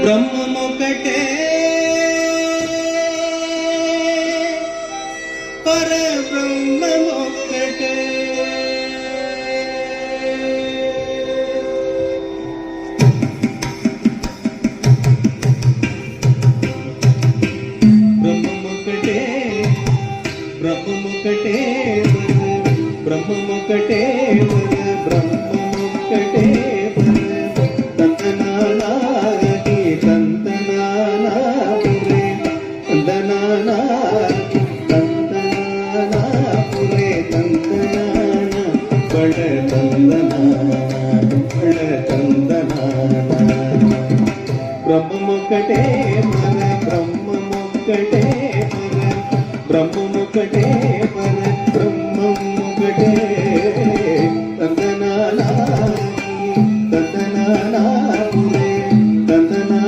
బ్రహ్మమొకటే పరబ్రహ్మమొకటే బ్రహ్మమొకటే బ్రహ్మమొకటే బ్రహ్మమొకటే తందనానాకి తందనానాపురే తందనానాకి తందనానాపురే తందనాన బడ తందనాన బడ తందనాన బ్రహ్మమొకటే బ్రహ్మమొకటే బ్రహ్మమొకటే